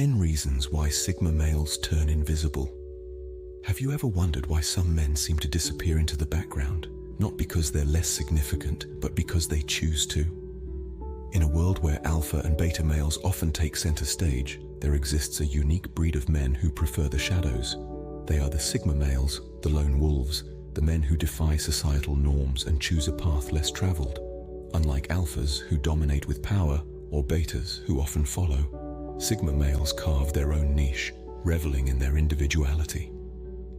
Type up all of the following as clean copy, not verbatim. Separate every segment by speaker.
Speaker 1: 10 reasons why Sigma males turn invisible. Have you ever wondered why some men seem to disappear into the background? Not because they're less significant, but because they choose to. In a world where alpha and beta males often take center stage, there exists a unique breed of men who prefer the shadows. They are the Sigma males, the lone wolves, the men who defy societal norms and choose a path less traveled. Unlike alphas who dominate with power, or betas who often follow, Sigma males carve their own niche, reveling in their individuality.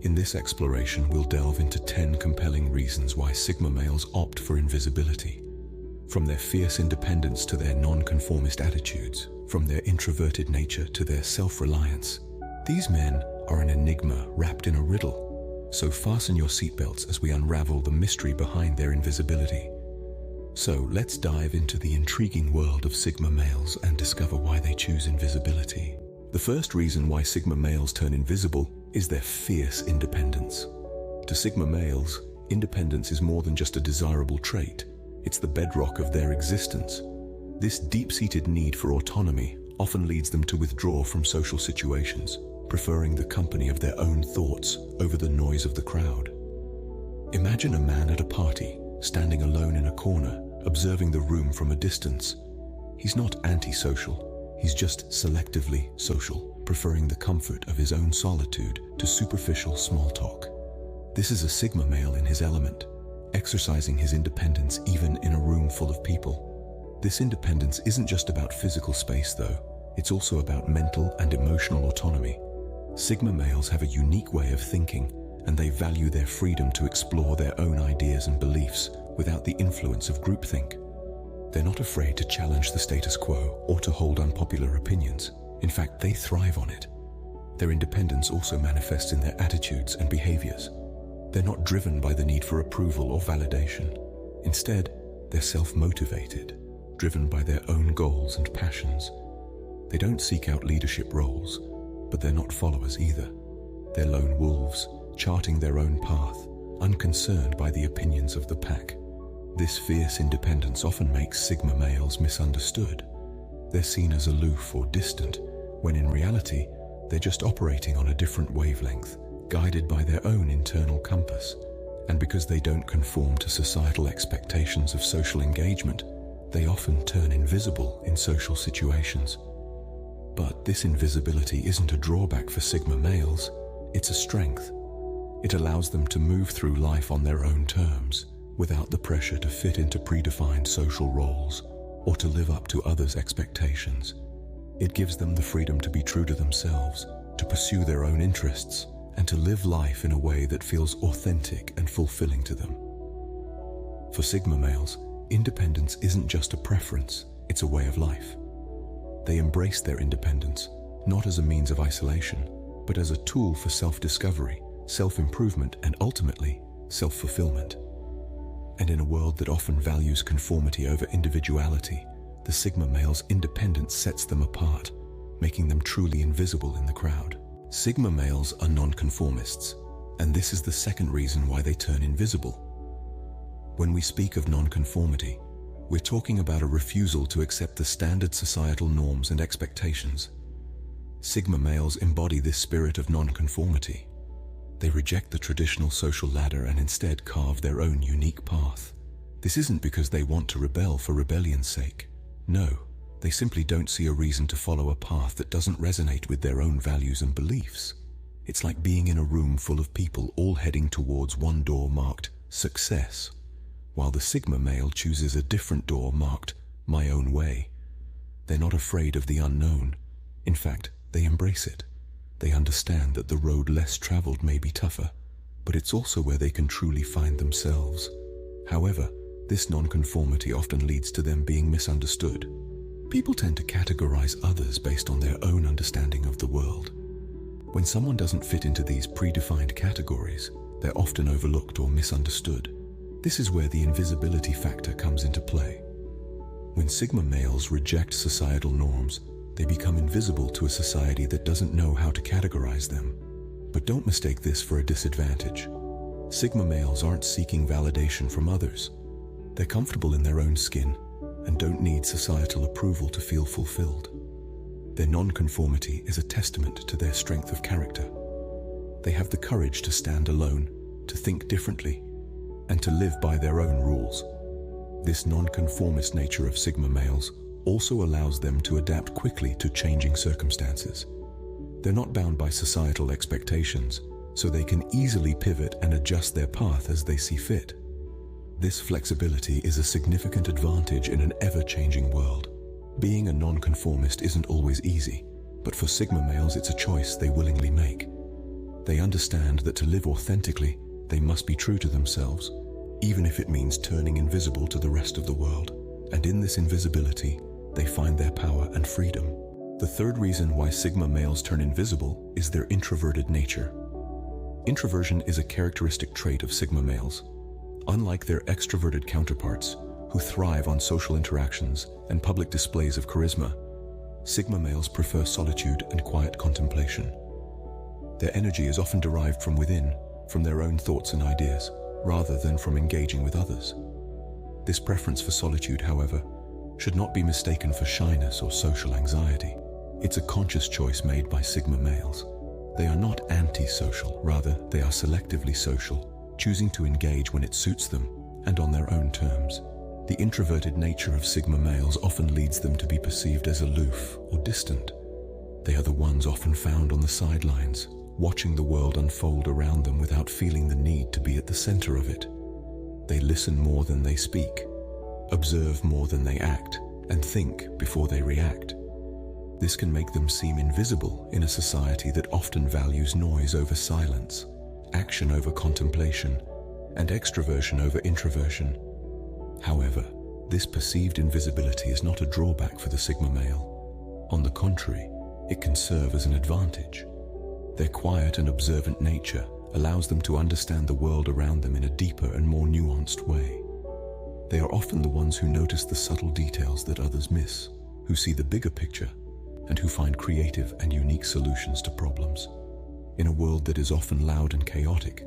Speaker 1: In this exploration, we'll delve into 10 compelling reasons why Sigma males opt for invisibility. From their fierce independence to their non-conformist attitudes, from their introverted nature to their self-reliance, these men are an enigma wrapped in a riddle. So fasten your seatbelts as we unravel the mystery behind their invisibility. So let's dive into the intriguing world of Sigma males and discover why they choose invisibility. The first reason why Sigma males turn invisible is their fierce independence. To Sigma males, independence is more than just a desirable trait. It's the bedrock of their existence. This deep-seated need for autonomy often leads them to withdraw from social situations, preferring the company of their own thoughts over the noise of the crowd. Imagine a man at a party, standing alone in a corner, observing the room from a distance. He's not antisocial, he's just selectively social, preferring the comfort of his own solitude to superficial small talk. This is a Sigma male in his element, exercising his independence even in a room full of people. This independence isn't just about physical space though, it's also about mental and emotional autonomy. Sigma males have a unique way of thinking, and they value their freedom to explore their own ideas and beliefs without the influence of groupthink. They're not afraid to challenge the status quo or to hold unpopular opinions. In fact, they thrive on it. Their independence also manifests in their attitudes and behaviors. They're not driven by the need for approval or validation. Instead, they're self-motivated, driven by their own goals and passions. They don't seek out leadership roles, but they're not followers either. They're lone wolves, charting their own path, unconcerned by the opinions of the pack. This fierce independence often makes Sigma males misunderstood. They're seen as aloof or distant, when in reality, they're just operating on a different wavelength, guided by their own internal compass. And because they don't conform to societal expectations of social engagement, they often turn invisible in social situations. But this invisibility isn't a drawback for Sigma males, it's a strength. It allows them to move through life on their own terms, without the pressure to fit into predefined social roles or to live up to others' expectations. It gives them the freedom to be true to themselves, to pursue their own interests, and to live life in a way that feels authentic and fulfilling to them. For Sigma males, independence isn't just a preference, it's a way of life. They embrace their independence, not as a means of isolation, but as a tool for self-discovery, self-improvement, and ultimately, self-fulfillment. And in a world that often values conformity over individuality, the Sigma male's independence sets them apart, making them truly invisible in the crowd. Sigma males are non-conformists, and this is the second reason why they turn invisible. When we speak of non-conformity, we're talking about a refusal to accept the standard societal norms and expectations. Sigma males embody this spirit of non-conformity. They reject the traditional social ladder and instead carve their own unique path. This isn't because they want to rebel for rebellion's sake. No, they simply don't see a reason to follow a path that doesn't resonate with their own values and beliefs. It's like being in a room full of people all heading towards one door marked success, while the Sigma male chooses a different door marked my own way. They're not afraid of the unknown. In fact, they embrace it. They understand that the road less traveled may be tougher, but it's also where they can truly find themselves. However, this non-conformity often leads to them being misunderstood. People tend to categorize others based on their own understanding of the world. When someone doesn't fit into these predefined categories, they're often overlooked or misunderstood. This is where the invisibility factor comes into play. When Sigma males reject societal norms, they become invisible to a society that doesn't know how to categorize them. But don't mistake this for a disadvantage. Sigma males aren't seeking validation from others. They're comfortable in their own skin and don't need societal approval to feel fulfilled. Their non-conformity is a testament to their strength of character. They have the courage to stand alone, to think differently, and to live by their own rules. This non-conformist nature of Sigma males also allows them to adapt quickly to changing circumstances. They're not bound by societal expectations, so they can easily pivot and adjust their path as they see fit. This flexibility is a significant advantage in an ever-changing world. Being a non-conformist isn't always easy, but for Sigma males it's a choice they willingly make. They understand that to live authentically, they must be true to themselves, even if it means turning invisible to the rest of the world. And in this invisibility, they find their power and freedom. The third reason why Sigma males turn invisible is their introverted nature. Introversion is a characteristic trait of Sigma males. Unlike their extroverted counterparts, who thrive on social interactions and public displays of charisma, Sigma males prefer solitude and quiet contemplation. Their energy is often derived from within, from their own thoughts and ideas, rather than from engaging with others. This preference for solitude, however, should not be mistaken for shyness or social anxiety. It's a conscious choice made by Sigma males. They are not anti-social, rather they are selectively social, choosing to engage when it suits them and on their own terms. The introverted nature of Sigma males often leads them to be perceived as aloof or distant. They are the ones often found on the sidelines, watching the world unfold around them without feeling the need to be at the center of it. They listen more than they speak, observe more than they act, and think before they react. This can make them seem invisible in a society that often values noise over silence, action over contemplation, and extroversion over introversion. However, this perceived invisibility is not a drawback for the Sigma male. On the contrary, it can serve as an advantage. Their quiet and observant nature allows them to understand the world around them in a deeper and more nuanced way. They are often the ones who notice the subtle details that others miss, who see the bigger picture, and who find creative and unique solutions to problems. In a world that is often loud and chaotic,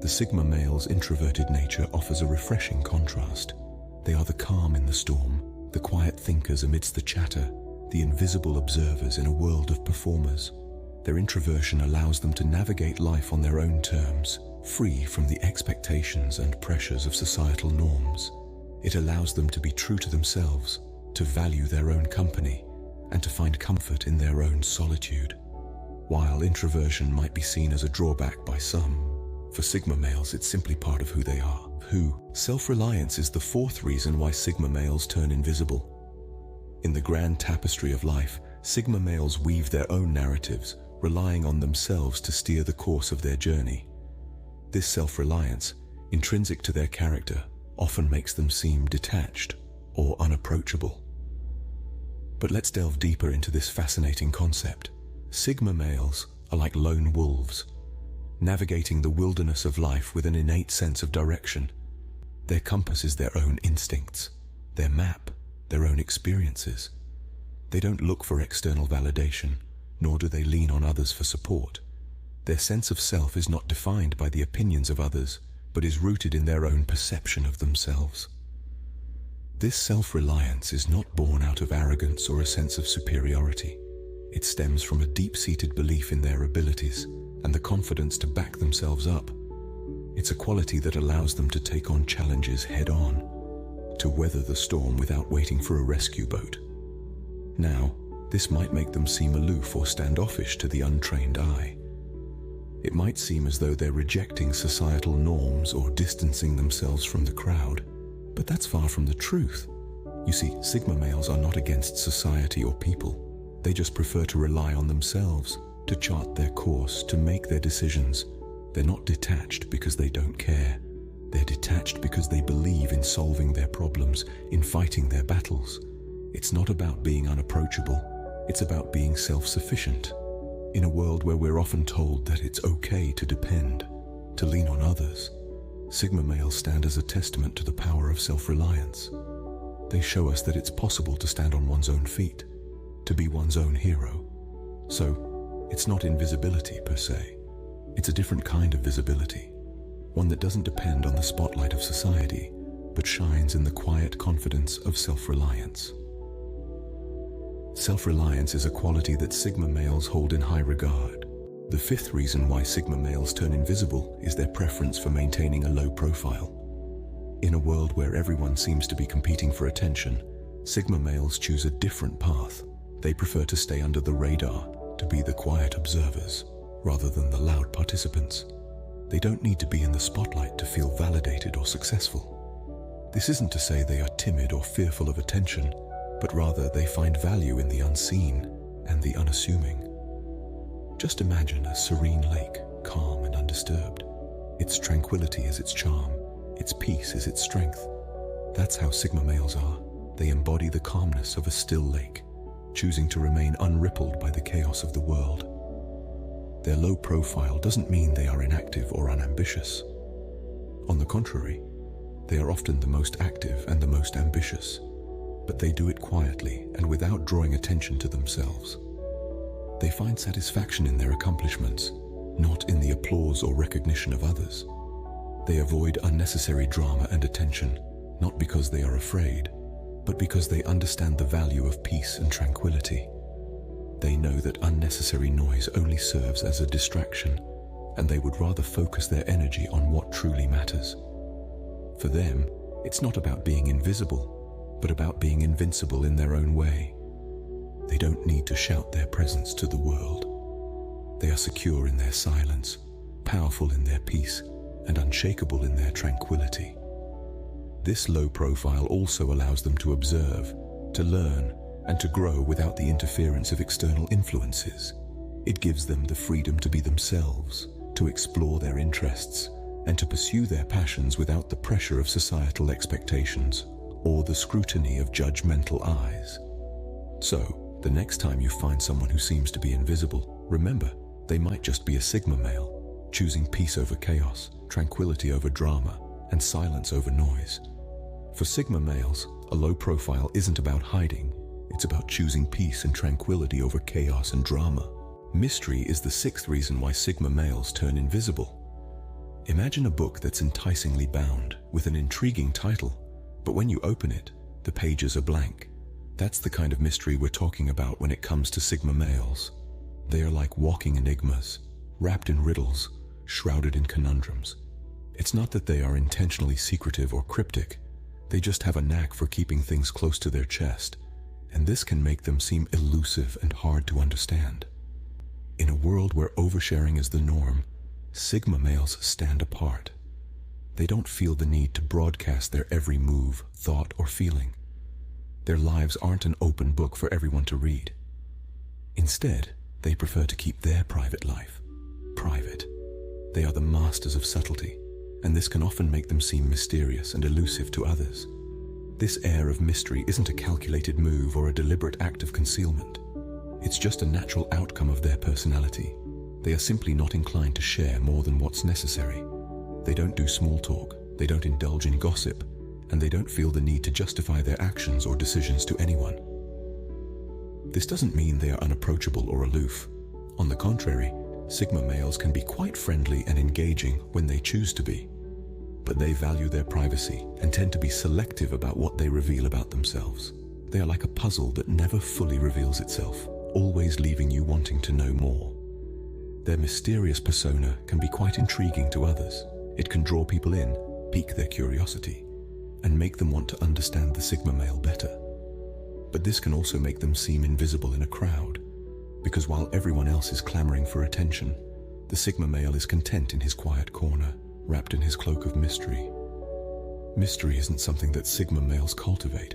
Speaker 1: the Sigma male's introverted nature offers a refreshing contrast. They are the calm in the storm, the quiet thinkers amidst the chatter, the invisible observers in a world of performers. Their introversion allows them to navigate life on their own terms, free from the expectations and pressures of societal norms. It allows them to be true to themselves, to value their own company, and to find comfort in their own solitude. While introversion might be seen as a drawback by some, for Sigma males it's simply part of who they are. Self-reliance is the fourth reason why Sigma males turn invisible. In the grand tapestry of life, Sigma males weave their own narratives, relying on themselves to steer the course of their journey. This self-reliance, intrinsic to their character, often makes them seem detached or unapproachable. But let's delve deeper into this fascinating concept. Sigma males are like lone wolves, navigating the wilderness of life with an innate sense of direction. Their compass is their own instincts, their map, their own experiences. They don't look for external validation, nor do they lean on others for support. Their sense of self is not defined by the opinions of others, but is rooted in their own perception of themselves. This self-reliance is not born out of arrogance or a sense of superiority. It stems from a deep-seated belief in their abilities and the confidence to back themselves up. It's a quality that allows them to take on challenges head-on, to weather the storm without waiting for a rescue boat. Now, this might make them seem aloof or standoffish to the untrained eye. It might seem as though they're rejecting societal norms or distancing themselves from the crowd, but that's far from the truth. You see, Sigma males are not against society or people. They just prefer to rely on themselves, to chart their course, to make their decisions. They're not detached because they don't care. They're detached because they believe in solving their problems, in fighting their battles. It's not about being unapproachable. It's about being self-sufficient. In a world where we're often told that it's okay to depend, to lean on others, Sigma males stand as a testament to the power of self-reliance. They show us that it's possible to stand on one's own feet, to be one's own hero. So, it's not invisibility per se. It's a different kind of visibility, one that doesn't depend on the spotlight of society, but shines in the quiet confidence of self-reliance. Self-reliance is a quality that Sigma males hold in high regard. The fifth reason why Sigma males turn invisible is their preference for maintaining a low profile. In a world where everyone seems to be competing for attention, Sigma males choose a different path. They prefer to stay under the radar, to be the quiet observers, rather than the loud participants. They don't need to be in the spotlight to feel validated or successful. This isn't to say they are timid or fearful of attention, but rather they find value in the unseen and the unassuming. Just imagine a serene lake, calm and undisturbed. Its tranquility is its charm, its peace is its strength. That's how Sigma males are. They embody the calmness of a still lake, choosing to remain unrippled by the chaos of the world. Their low profile doesn't mean they are inactive or unambitious. On the contrary, they are often the most active and the most ambitious, but they do it quietly and without drawing attention to themselves. They find satisfaction in their accomplishments, not in the applause or recognition of others. They avoid unnecessary drama and attention, not because they are afraid, but because they understand the value of peace and tranquility. They know that unnecessary noise only serves as a distraction, and they would rather focus their energy on what truly matters. For them, it's not about being invisible, but about being invincible in their own way. They don't need to shout their presence to the world. They are secure in their silence, powerful in their peace, and unshakable in their tranquility. This low profile also allows them to observe, to learn, and to grow without the interference of external influences. It gives them the freedom to be themselves, to explore their interests, and to pursue their passions without the pressure of societal expectations or the scrutiny of judgmental eyes. So, the next time you find someone who seems to be invisible, remember, they might just be a Sigma male, choosing peace over chaos, tranquility over drama, and silence over noise. For Sigma males, a low profile isn't about hiding. It's about choosing peace and tranquility over chaos and drama. Mystery is the sixth reason why Sigma males turn invisible. Imagine a book that's enticingly bound, with an intriguing title, but when you open it, the pages are blank. That's the kind of mystery we're talking about when it comes to Sigma males. They are like walking enigmas, wrapped in riddles, shrouded in conundrums. It's not that they are intentionally secretive or cryptic. They just have a knack for keeping things close to their chest, and this can make them seem elusive and hard to understand. In a world where oversharing is the norm, Sigma males stand apart. They don't feel the need to broadcast their every move, thought, or feeling. Their lives aren't an open book for everyone to read. Instead, they prefer to keep their private life private. They are the masters of subtlety, and this can often make them seem mysterious and elusive to others. This air of mystery isn't a calculated move or a deliberate act of concealment. It's just a natural outcome of their personality. They are simply not inclined to share more than what's necessary. They don't do small talk, they don't indulge in gossip, and they don't feel the need to justify their actions or decisions to anyone. This doesn't mean they are unapproachable or aloof. On the contrary, Sigma males can be quite friendly and engaging when they choose to be. But they value their privacy and tend to be selective about what they reveal about themselves. They are like a puzzle that never fully reveals itself, always leaving you wanting to know more. Their mysterious persona can be quite intriguing to others. It can draw people in, pique their curiosity, and make them want to understand the Sigma male better. But this can also make them seem invisible in a crowd, because while everyone else is clamoring for attention, the Sigma male is content in his quiet corner, wrapped in his cloak of mystery. Mystery isn't something that Sigma males cultivate.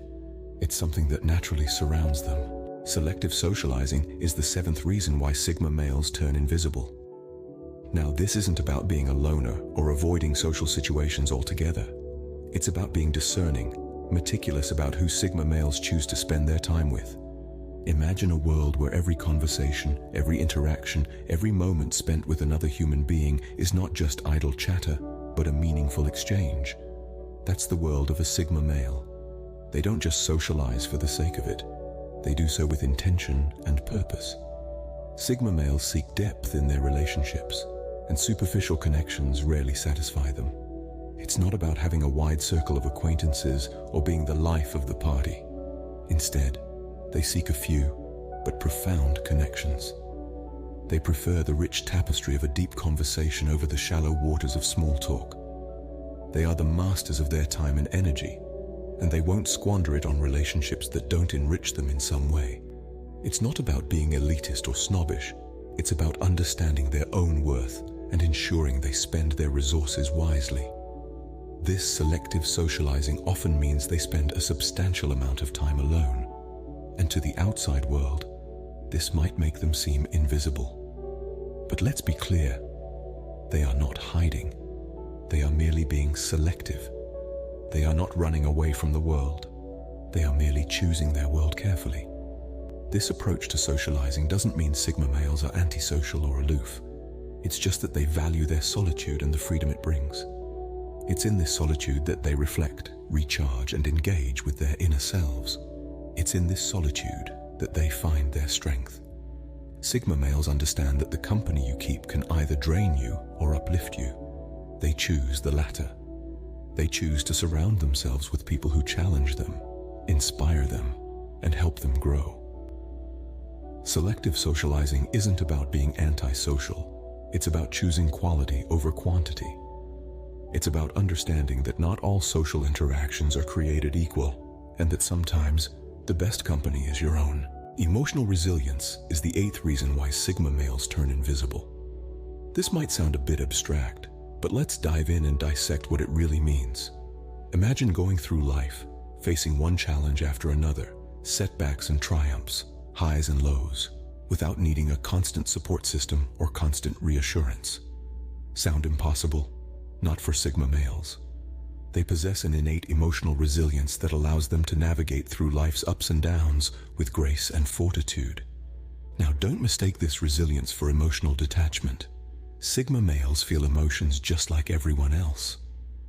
Speaker 1: It's something that naturally surrounds them. Selective socializing is the seventh reason why Sigma males turn invisible. Now, this isn't about being a loner or avoiding social situations altogether. It's about being discerning, meticulous about who Sigma males choose to spend their time with. Imagine a world where every conversation, every interaction, every moment spent with another human being is not just idle chatter, but a meaningful exchange. That's the world of a Sigma male. They don't just socialize for the sake of it. They do so with intention and purpose. Sigma males seek depth in their relationships, and superficial connections rarely satisfy them. It's not about having a wide circle of acquaintances or being the life of the party. Instead, they seek a few, but profound connections. They prefer the rich tapestry of a deep conversation over the shallow waters of small talk. They are the masters of their time and energy, and they won't squander it on relationships that don't enrich them in some way. It's not about being elitist or snobbish. It's about understanding their own worth and ensuring they spend their resources wisely. This selective socializing often means they spend a substantial amount of time alone, and to the outside world, this might make them seem invisible. But let's be clear, they are not hiding. They are merely being selective. They are not running away from the world. They are merely choosing their world carefully. This approach to socializing doesn't mean Sigma males are antisocial or aloof. It's just that they value their solitude and the freedom it brings. It's in this solitude that they reflect, recharge, and engage with their inner selves. It's in this solitude that they find their strength. Sigma males understand that the company you keep can either drain you or uplift you. They choose the latter. They choose to surround themselves with people who challenge them, inspire them, and help them grow. Selective socializing isn't about being antisocial. It's about choosing quality over quantity. It's about understanding that not all social interactions are created equal, and that sometimes the best company is your own. Emotional resilience is the 8th reason why Sigma males turn invisible. This might sound a bit abstract, but let's dive in and dissect what it really means. Imagine going through life, facing one challenge after another, setbacks and triumphs, highs and lows, without needing a constant support system or constant reassurance. Sound impossible? Not for Sigma males. They possess an innate emotional resilience that allows them to navigate through life's ups and downs with grace and fortitude. Now, don't mistake this resilience for emotional detachment. Sigma males feel emotions just like everyone else.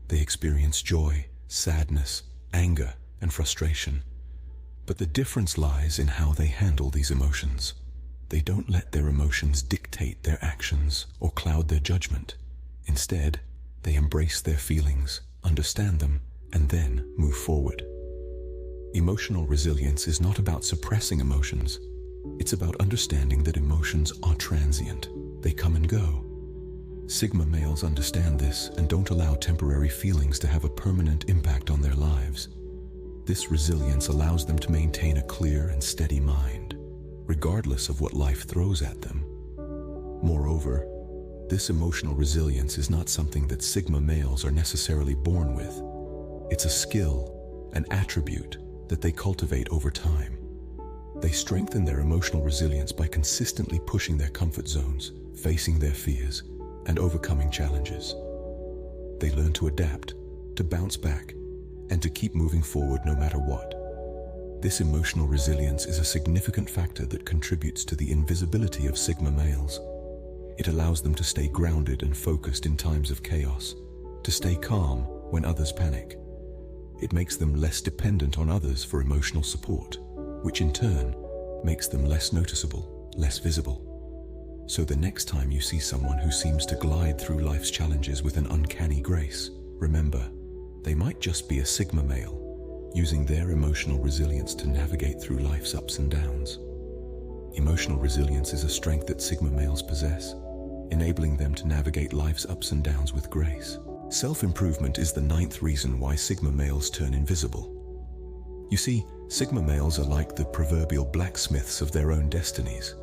Speaker 1: They experience joy, sadness, anger, and frustration. But the difference lies in how they handle these emotions. They don't let their emotions dictate their actions or cloud their judgment. Instead, they embrace their feelings, understand them, and then move forward. Emotional resilience is not about suppressing emotions. It's about understanding that emotions are transient. They come and go. Sigma males understand this and don't allow temporary feelings to have a permanent impact on their lives. This resilience allows them to maintain a clear and steady mind, regardless of what life throws at them. Moreover, this emotional resilience is not something that Sigma males are necessarily born with. It's a skill, an attribute that they cultivate over time. They strengthen their emotional resilience by consistently pushing their comfort zones, facing their fears, and overcoming challenges. They learn to adapt, to bounce back, and to keep moving forward no matter what. This emotional resilience is a significant factor that contributes to the invisibility of Sigma males. It allows them to stay grounded and focused in times of chaos, to stay calm when others panic. It makes them less dependent on others for emotional support, which in turn makes them less noticeable, less visible. So the next time you see someone who seems to glide through life's challenges with an uncanny grace, remember, they might just be a Sigma male, using their emotional resilience to navigate through life's ups and downs. Emotional resilience is a strength that Sigma males possess, enabling them to navigate life's ups and downs with grace. Self-improvement is the 9th reason why Sigma males turn invisible. You see, Sigma males are like the proverbial blacksmiths of their own destinies.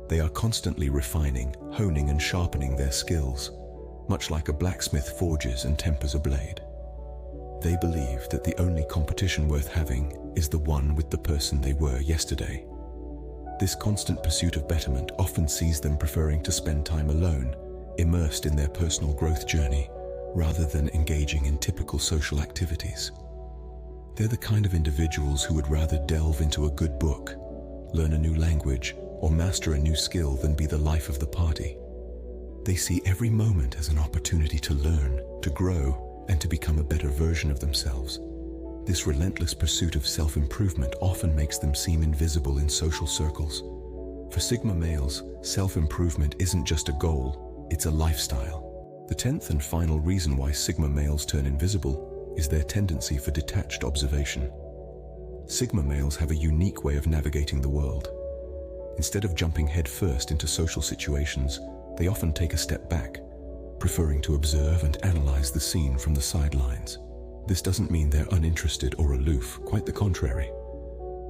Speaker 1: They are constantly refining, honing, and sharpening their skills, much like a blacksmith forges and tempers a blade. They believe that the only competition worth having is the one with the person they were yesterday. This constant pursuit of betterment often sees them preferring to spend time alone, immersed in their personal growth journey, rather than engaging in typical social activities. They're the kind of individuals who would rather delve into a good book, learn a new language, or master a new skill than be the life of the party. They see every moment as an opportunity to learn, to grow, and to become a better version of themselves. This relentless pursuit of self-improvement often makes them seem invisible in social circles. For Sigma males, self-improvement isn't just a goal, it's a lifestyle. The 10th and final reason why Sigma males turn invisible is their tendency for detached observation. Sigma males have a unique way of navigating the world. Instead of jumping headfirst into social situations, they often take a step back, preferring to observe and analyze the scene from the sidelines. This doesn't mean they're uninterested or aloof, quite the contrary.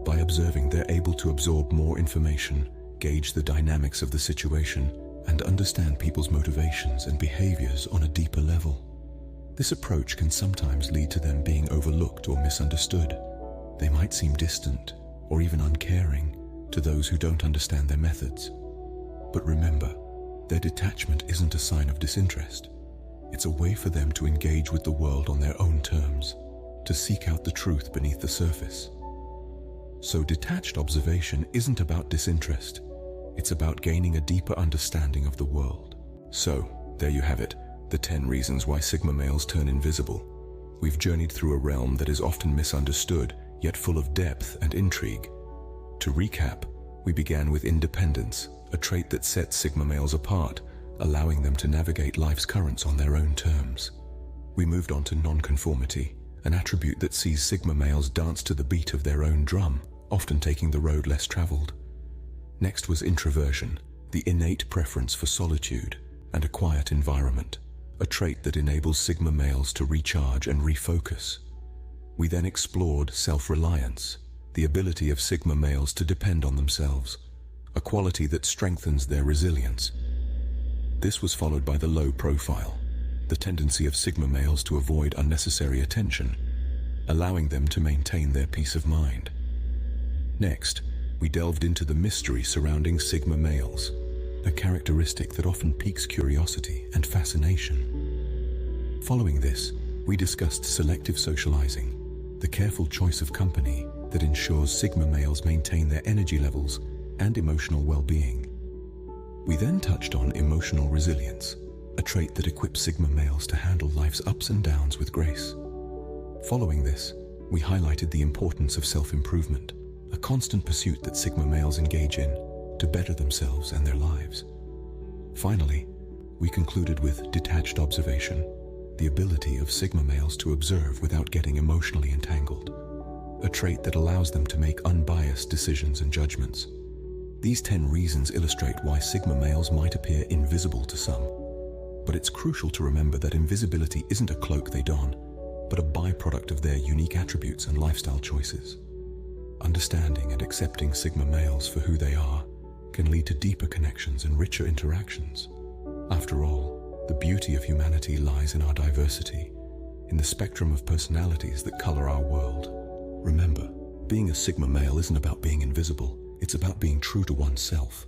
Speaker 1: By observing, they're able to absorb more information, gauge the dynamics of the situation, and understand people's motivations and behaviors on a deeper level. This approach can sometimes lead to them being overlooked or misunderstood. They might seem distant or even uncaring to those who don't understand their methods. But remember, their detachment isn't a sign of disinterest. It's a way for them to engage with the world on their own terms, to seek out the truth beneath the surface. So detached observation isn't about disinterest. It's about gaining a deeper understanding of the world. So, there you have it, the 10 reasons why Sigma males turn invisible. We've journeyed through a realm that is often misunderstood, yet full of depth and intrigue. To recap, we began with independence, a trait that sets Sigma males apart, allowing them to navigate life's currents on their own terms. We moved on to non-conformity, an attribute that sees Sigma males dance to the beat of their own drum, often taking the road less traveled. Next was introversion, the innate preference for solitude and a quiet environment, a trait that enables Sigma males to recharge and refocus. We then explored self-reliance, the ability of Sigma males to depend on themselves, a quality that strengthens their resilience. This was followed by the low profile, the tendency of Sigma males to avoid unnecessary attention, allowing them to maintain their peace of mind. Next, we delved into the mystery surrounding Sigma males, a characteristic that often piques curiosity and fascination. Following this, we discussed selective socializing, the careful choice of company that ensures Sigma males maintain their energy levels and emotional well-being. We then touched on emotional resilience, a trait that equips Sigma males to handle life's ups and downs with grace. Following this, we highlighted the importance of self-improvement, a constant pursuit that Sigma males engage in to better themselves and their lives. Finally, we concluded with detached observation, the ability of Sigma males to observe without getting emotionally entangled, a trait that allows them to make unbiased decisions and judgments. These 10 reasons illustrate why Sigma males might appear invisible to some, but it's crucial to remember that invisibility isn't a cloak they don, but a byproduct of their unique attributes and lifestyle choices. Understanding and accepting Sigma males for who they are can lead to deeper connections and richer interactions. After all, the beauty of humanity lies in our diversity, in the spectrum of personalities that color our world. Remember, being a Sigma male isn't about being invisible, it's about being true to oneself.